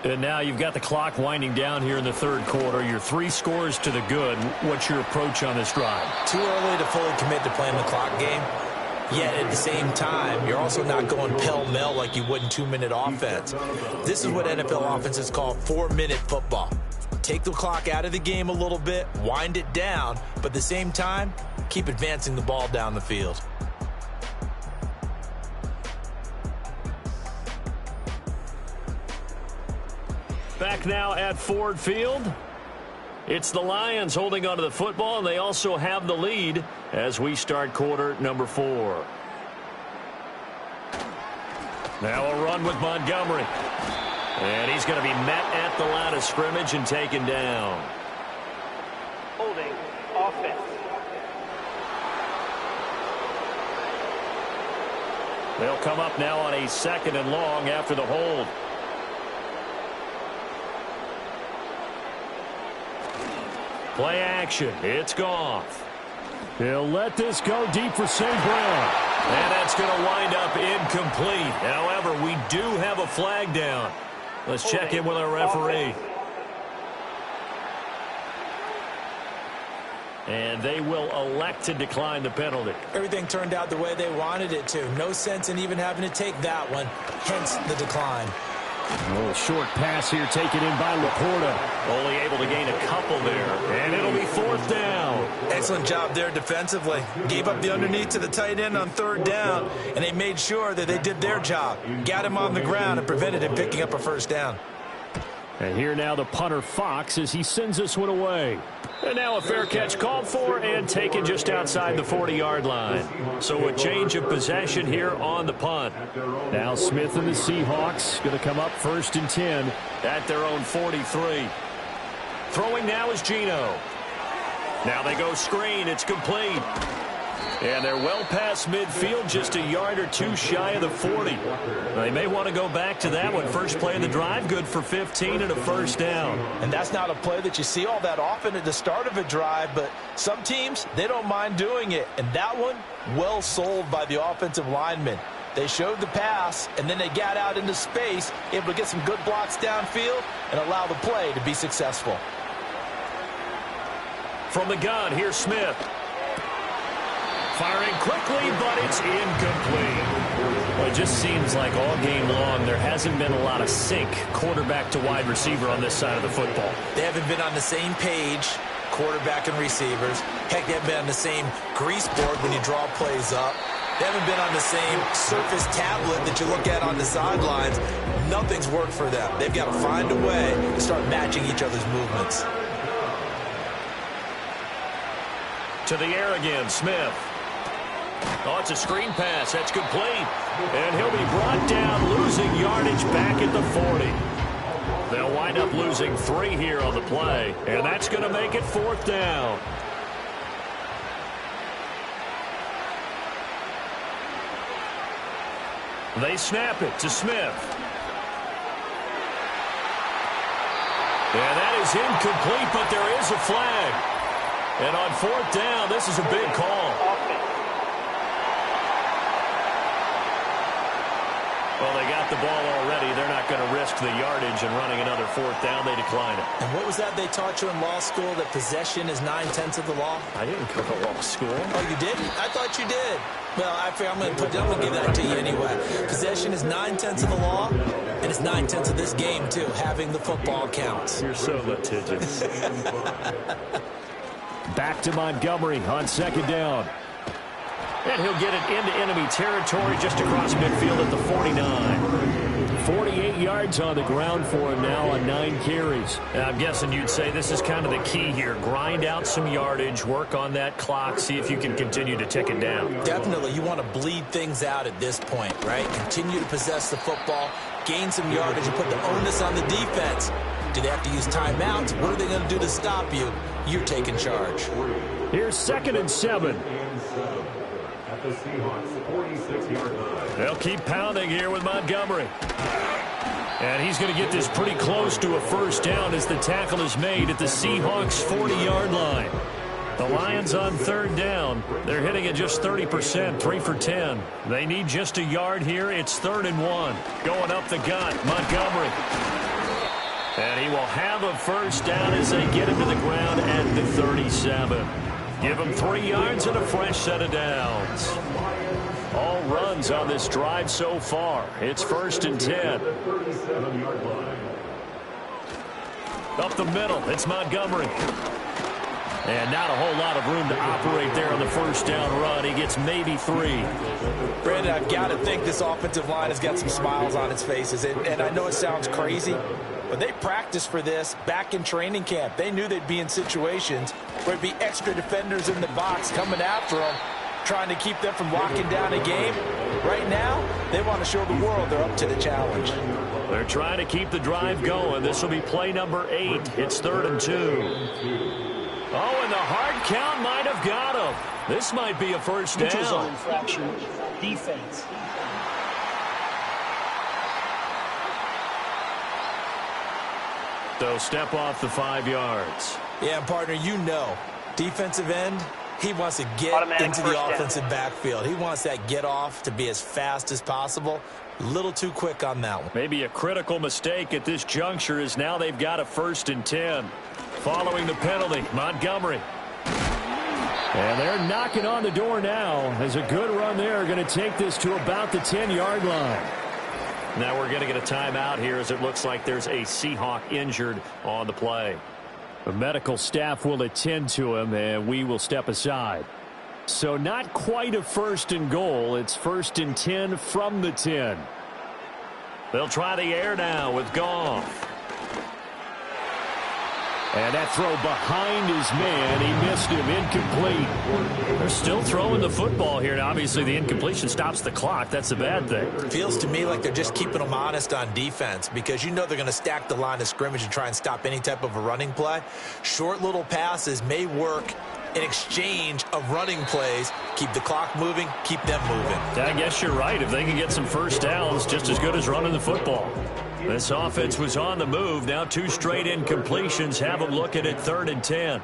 And now you've got the clock winding down here in the 3rd quarter. You're 3 scores to the good. What's your approach on this drive? Too early to fully commit to playing the clock game. Yet at the same time, you're also not going pell-mell like you would in 2-minute offense. This is what NFL offenses call 4-minute football. Take the clock out of the game a little bit, wind it down, but at the same time, keep advancing the ball down the field. Back now at Ford Field. It's the Lions holding onto the football, and they also have the lead as we start quarter number 4. Now a run with Montgomery. And he's going to be met at the line of scrimmage and taken down. Holding offense. They'll come up now on a 2nd and long after the hold. Play action. It's Goff. He'll let this go deep for St. Brown. And that's going to wind up incomplete. However, we do have a flag down. Let's check in with our referee. And they will elect to decline the penalty. Everything turned out the way they wanted it to. No sense in even having to take that one, hence the decline. A little short pass here taken in by Laporta. Only able to gain a couple there. And it'll be 4th down. Excellent job there defensively. Gave up the underneath to the tight end on 3rd down, and they made sure that they did their job. Got him on the ground and prevented him picking up a 1st down. And here now the punter Fox as he sends this one away. And now a fair catch called for and taken just outside the 40-yard line. So a change of possession here on the punt. Now Smith and the Seahawks going to come up 1st and 10 at their own 43. Throwing now is Geno. Now they go screen. It's complete. And they're well past midfield, just a yard or 2 shy of the 40. They may want to go back to that one. First play of the drive, good for 15 and a 1st down. And that's not a play that you see all that often at the start of a drive, but some teams, they don't mind doing it. And that one, well sold by the offensive linemen. They showed the pass, and then they got out into space, able to get some good blocks downfield and allow the play to be successful. From the gun, here's Smith. Firing quickly, but it's incomplete. Well, it just seems like all game long there hasn't been a lot of sync quarterback to wide receiver on this side of the football. They haven't been on the same page, quarterback and receivers. Heck, they haven't been on the same grease board when you draw plays up. They haven't been on the same surface tablet that you look at on the sidelines. Nothing's worked for them. They've got to find a way to start matching each other's movements. To the air again, Smith. Oh, it's a screen pass. That's complete. And he'll be brought down, losing yardage back at the 40. They'll wind up losing 3 here on the play, and that's going to make it 4th down. They snap it to Smith. And that is incomplete, but there is a flag. And on 4th down, this is a big call. Well, they got the ball already. They're not going to risk the yardage and running another 4th down. They decline it. And what was that they taught you in law school, that possession is 9/10 of the law? I didn't go to law school. Oh, you didn't? I thought you did. Well, I'm going to give that to you anyway. Possession is 9/10 of the law, and it's 9/10 of this game, too. Having the football counts. You're so litigious. Back to Montgomery on 2nd down. And he'll get it into enemy territory just across midfield at the 49. 48 yards on the ground for him now on 9 carries. And I'm guessing you'd say this is kind of the key here. Grind out some yardage, work on that clock, see if you can continue to tick it down. Definitely. You want to bleed things out at this point, right? Continue to possess the football, gain some yardage, and put the onus on the defense. Do they have to use timeouts? What are they going to do to stop you? You're taking charge. Here's 2nd and 7. At the Seahawks 46-yard line. They'll keep pounding here with Montgomery. And he's going to get this pretty close to a 1st down as the tackle is made at the Seahawks 40-yard line. The Lions on 3rd down. They're hitting at just 30%, 3 for 10. They need just a yard here. It's 3rd and 1. Going up the gut, Montgomery. And he will have a 1st down as they get him to the ground at the 37. Give him 3 yards and a fresh set of downs. All runs on this drive so far. It's 1st and 10. Up the middle, it's Montgomery. And not a whole lot of room to operate there on the 1st down run. He gets maybe 3. Brandon, I've got to think this offensive line has got some smiles on its faces. And I know it sounds crazy, But they practiced for this back in training camp. They knew they'd be in situations where there'd be extra defenders in the box coming after them, trying to keep them from locking down a game. Right now, they want to show the world they're up to the challenge. They're trying to keep the drive going. This will be play number 8. It's 3rd and 2. Oh, and the hard count might have got him. This might be a first down. Neutral zone infraction, defense. So step off the 5 yards. Yeah, and partner, you know, defensive end, he wants to get Automatic into the first down. offensive backfield. He wants that get off to be as fast as possible. A little too quick on that one. Maybe a critical mistake at this juncture is now they've got a 1st and 10. Following the penalty, Montgomery. And they're knocking on the door now as a good run there. Going to take this to about the 10-yard line. Now we're going to get a timeout here as it looks like there's a Seahawk injured on the play. The medical staff will attend to him, and we will step aside. So not quite a 1st and goal. It's 1st and 10 from the 10. They'll try the air now with Goff. And that throw behind his man. He missed him. Incomplete. They're still throwing the football here. Now, obviously, the incompletion stops the clock. That's a bad thing. Feels to me like they're just keeping them honest on defense because you know they're going to stack the line of scrimmage and try and stop any type of a running play. Short little passes may work in exchange of running plays. Keep the clock moving, keep them moving. I guess you're right. If they can get some first downs, just as good as running the football. This offense was on the move. Now 2 straight incompletions have them looking at 3rd and 10.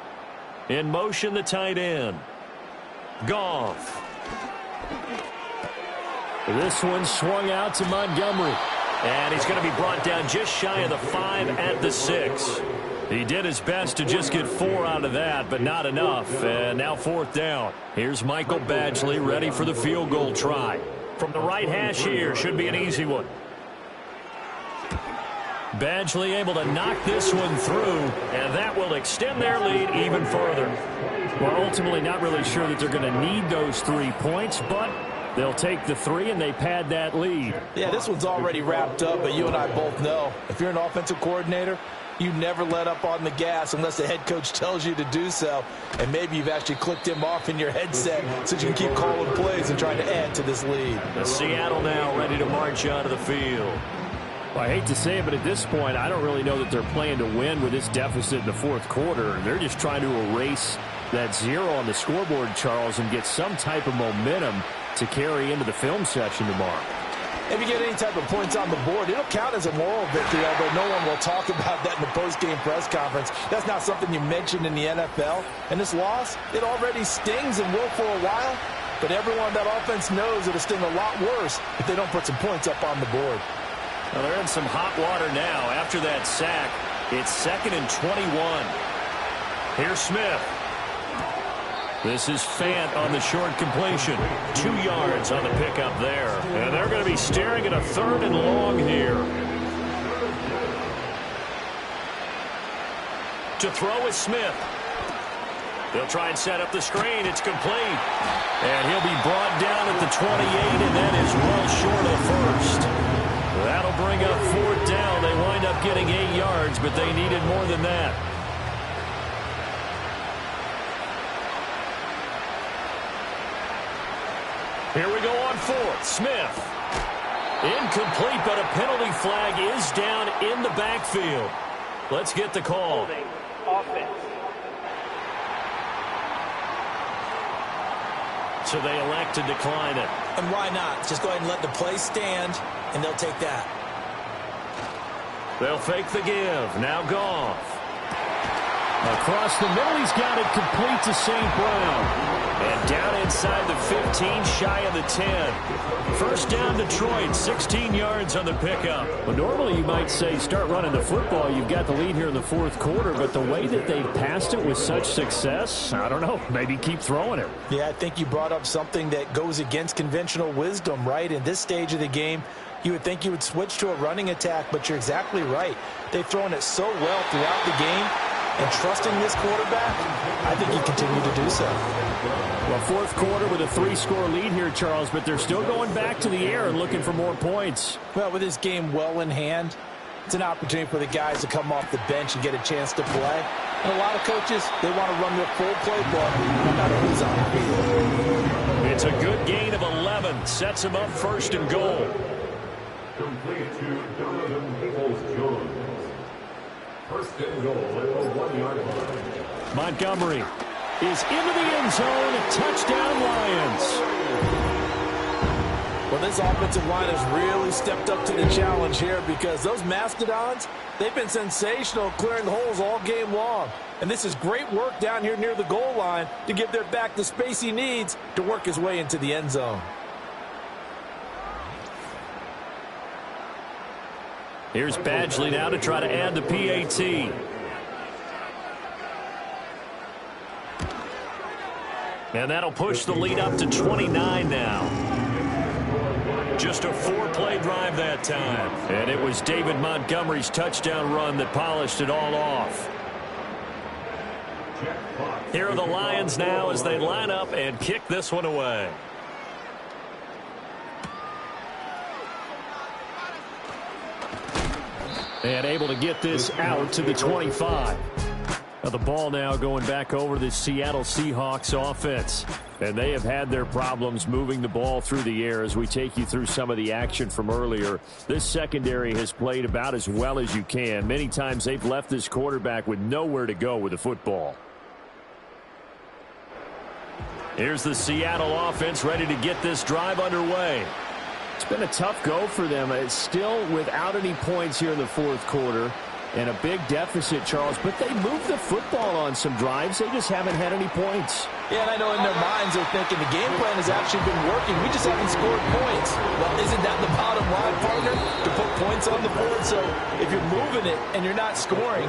In motion, the tight end. Goff. This one swung out to Montgomery. And he's going to be brought down just shy of the 5 at the 6. He did his best to just get 4 out of that, but not enough. And now 4th down. Here's Michael Badgley ready for the field goal try. From the right hash here, should be an easy one. Badgley able to knock this one through, and that will extend their lead even further. We're ultimately not really sure that they're going to need those 3 points, but they'll take the 3 and they pad that lead. Yeah, this one's already wrapped up, but you and I both know if you're an offensive coordinator, you never let up on the gas unless the head coach tells you to do so. And maybe you've actually clicked him off in your headset so you can keep calling plays and trying to add to this lead. Seattle now ready to march onto the field. Well, I hate to say it, but at this point, I don't really know that they're playing to win with this deficit in the 4th quarter. They're just trying to erase that 0 on the scoreboard, Charles, and get some type of momentum to carry into the film session tomorrow. If you get any type of points on the board, it'll count as a moral victory, although no one will talk about that in the post-game press conference. That's not something you mentioned in the NFL. And this loss, it already stings and will for a while, but everyone on that offense knows it'll sting a lot worse if they don't put some points up on the board. Well, they're in some hot water now. After that sack, it's 2nd and 21. Here's Smith. This is Fant on the short completion. 2 yards on the pickup there. And they're going to be staring at a 3rd and long here. To throw is Smith. They'll try and set up the screen. It's complete. And he'll be brought down at the 28, and that is well short of first. That'll bring up 4th down. They wind up getting 8 yards, but they needed more than that. Here we go on 4th. Smith. Incomplete, but a penalty flag is down in the backfield. Let's get the call. Holding offense. So they elect to decline it. And why not? Just go ahead and let the play stand, and they'll take that. They'll fake the give. Now Goff. Across the middle, he's got it complete to St. Brown. And down inside the 15, shy of the 10. First down, Detroit, 16 yards on the pickup. Well, normally you might say start running the football. You've got the lead here in the 4th quarter, but the way that they've passed it with such success, I don't know, maybe keep throwing it. Yeah, I think you brought up something that goes against conventional wisdom, right? In this stage of the game, you would think you would switch to a running attack, but you're exactly right. They've thrown it so well throughout the game, and trusting this quarterback, I think you continue to do so. Well, 4th quarter with a 3-score lead here, Charles, but they're still going back to the air and looking for more points. Well, with this game well in hand, It's an opportunity for the guys to come off the bench and get a chance to play. And a lot of coaches, they want to run their full playbook no matter who's on the field. It's a good gain of 11. Sets him up first and goal. Complete to Donovan Peoples-Jones. First and goal at the 1-yard line. Montgomery is into the end zone. Touchdown, Lions. Well, this offensive line has really stepped up to the challenge here because those Mastodons, they've been sensational clearing holes all game long. And this is great work down here near the goal line to give their back the space he needs to work his way into the end zone. Here's Badgley now to try to add the PAT. And that'll push the lead up to 29 now. Just a 4-play drive that time. And it was David Montgomery's touchdown run that polished it all off. Here are the Lions now as they line up and kick this one away. And able to get this out to the 25. Now the ball now going back over the Seattle Seahawks offense. And they have had their problems moving the ball through the air as we take you through some of the action from earlier. This secondary has played about as well as you can. Many times they've left this quarterback with nowhere to go with the football. Here's the Seattle offense ready to get this drive underway. It's been a tough go for them. It's still without any points here in the fourth quarter. And a big deficit, Charles, but they moved the football on some drives. They just haven't had any points. Yeah, and I know in their minds they're thinking the game plan has actually been working. We just haven't scored points. Well, isn't that the bottom line, partner? To put points on the board. So if you're moving it and you're not scoring,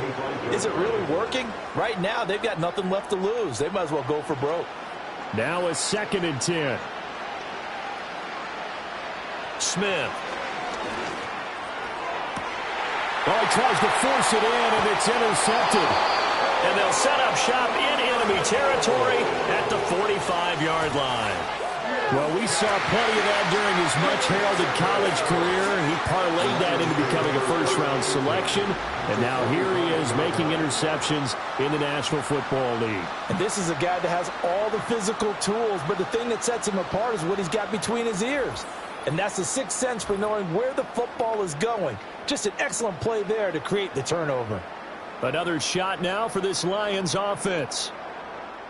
is it really working? Right now, they've got nothing left to lose. They might as well go for broke. Now a 2nd and 10. Smith. Oh, he tries to force it in, and it's intercepted. And they'll set up shop in enemy territory at the 45-yard line. Well, we saw plenty of that during his much-heralded college career. He parlayed that into becoming a first-round selection. And now here he is making interceptions in the National Football League. And this is a guy that has all the physical tools, but the thing that sets him apart is what he's got between his ears. And that's the sixth sense for knowing where the football is going. Just an excellent play there to create the turnover. Another shot now for this Lions offense.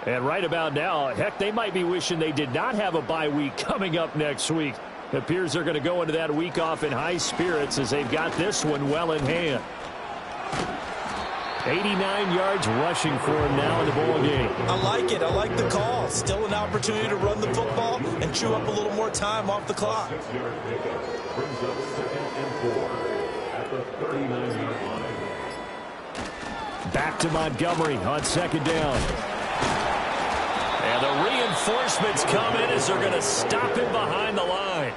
And right about now, heck, they might be wishing they did not have a bye week coming up next week. It appears they're going to go into that week off in high spirits as they've got this one well in hand. 89 yards rushing for him now in the ball game. I like it. I like the call. Still an opportunity to run the football and chew up a little more time off the clock. 6-yard pickup brings up 2nd and 4 at the 39-yard line. Back to Montgomery on 2nd down. And the reinforcements come in as they're going to stop him behind the line.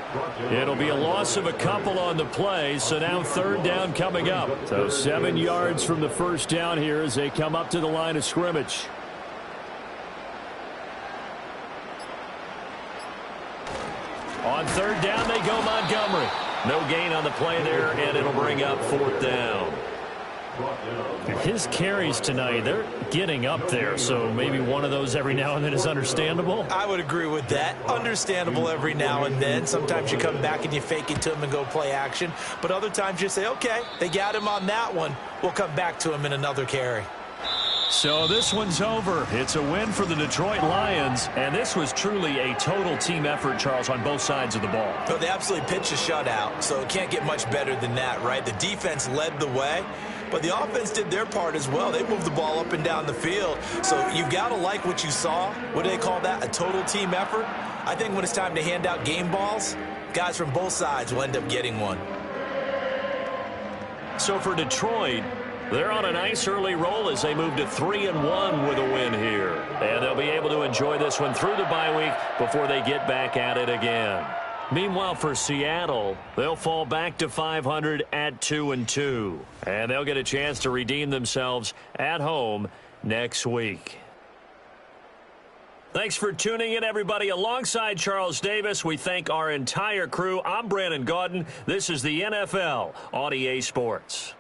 It'll be a loss of a couple on the play, so now 3rd down coming up. So 7 yards from the first down here as they come up to the line of scrimmage. On 3rd down they go Montgomery. No gain on the play there, and it'll bring up 4th down. His carries tonight, they're getting up there, so maybe one of those every now and then is understandable. I would agree with that. Understandable every now and then. Sometimes you come back and you fake it to him and go play action. But other times you say, okay, they got him on that one. We'll come back to him in another carry. So this one's over. It's a win for the Detroit Lions, and this was truly a total team effort, Charles, on both sides of the ball. So they absolutely pitched a shutout, so it can't get much better than that, right? The defense led the way, but the offense did their part as well. They moved the ball up and down the field, so you've got to like what you saw. What do they call that? A total team effort? I think when it's time to hand out game balls, guys from both sides will end up getting one. So for Detroit, they're on a nice early roll as they move to 3-1 with a win here. And they'll be able to enjoy this one through the bye week before they get back at it again. Meanwhile, for Seattle, they'll fall back to 500 at 2-2. And they'll get a chance to redeem themselves at home next week. Thanks for tuning in, everybody. Alongside Charles Davis, we thank our entire crew. I'm Brandon Gaudin. This is the NFL on EA Sports.